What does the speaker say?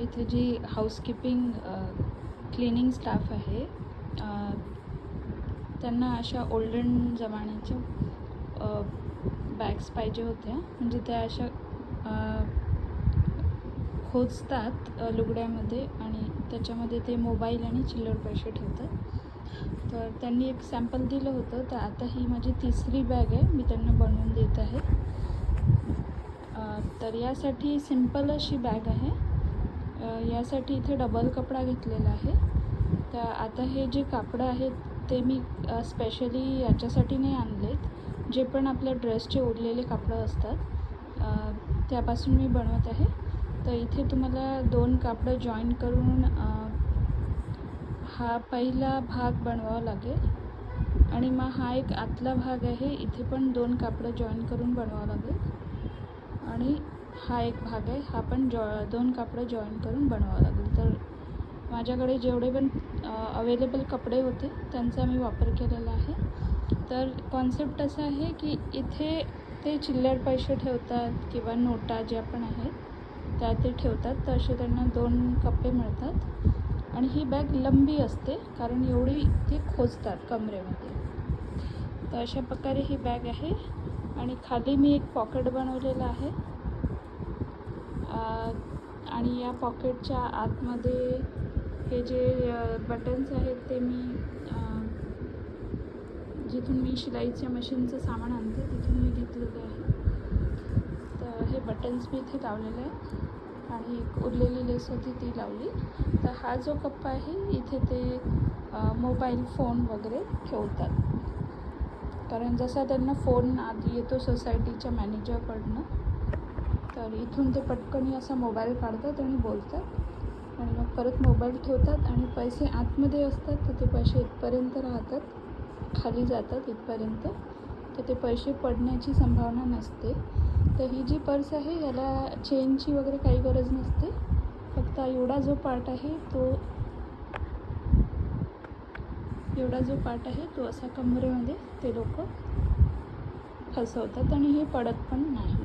इथे जी housekeeping cleaning staff आहे त्यांना अशा ओल्डन जमान्याच्या बॅग्स पाहिजे होत्या. म्हणजे त्या अशा खोचतात लुगड्यामध्ये आणि त्याच्यामध्ये ते मोबाईल आणि चिल्लर पैसे ठेवतात. तर त्यांनी एक सॅम्पल दिलं होतं. तर आता ही माझी तिसरी बॅग आहे, मी त्यांना बनवून देत आहे. तर यासाठी सिंपल अशी बॅग आहे. यासाठी इथे डबल कपडा घेतलेला आहे. तर आता हे जे कापडं आहेत ते मी स्पेशली याच्यासाठी नाही आणलेत. जे पण आपल्या ड्रेसचे उरलेले कापडं असतात त्यापासून मी बनवत आहे. तर इथे तुम्हाला 2 कापडं जॉईन करून हा पहिला भाग बनवावा लागेल आणि मग हा एक आतला भाग आहे, इथे पण 2 कापडं जॉईन करून बनवावं लागेल आणि हा एक भाग आहे, हा पण 2 कापडं जॉईन करून बनवावं लागेल. तर माझ्याकडे जेवढे पण अवेलेबल कपडे होते त्यांचा मी वापर केलेला आहे. तर कॉन्सेप्ट असा आहे की इथे ते चिल्लर पैसे ठेवतात किंवा नोटा ज्या पण आहेत त्या ते ठेवतात. तर असे त्यांना 2 कप्पे मिळतात आणि ही बॅग लंबी असते कारण एवढी ती खोचतात कमरेमध्ये. तर अशा प्रकारे ही बॅग आहे आणि खाली मी एक पॉकेट बनवलेलं आहे आणि या पॉकेटच्या आतमध्ये हे जे बटन्स आहेत ते मी जिथून मी शिलाईच्या मशीनचं सामान आणते तिथून मी घेतलेले आहे. तर हे बटन्स मी इथे लावलेले आहे आणि एक उरलेली लेस होती ती लावली. तर हा जो कप्पा आहे इथे ते मोबाईल फोन वगैरे ठेवतात. कारण जसा त्यांना फोन आधी येतो सोसायटीच्या मॅनेजरकडनं, तर इथून ते पटकन असा मोबाईल काढतात आणि बोलतात आणि मग परत मोबाईल ठेवतात आणि पैसे आतमध्ये असतात. तर ते पैसे इथपर्यंत राहतात, खाली जातात इथपर्यंत. तर ते पैसे पडण्याची संभावना नसते. तर ही जी पर्स आहे याला चेनची वगैरे काही गरज नसते. फक्त एवढा जो पार्ट आहे तो असा कमरेमध्ये ते लोक फसवतात आणि हे पडत पण नाही.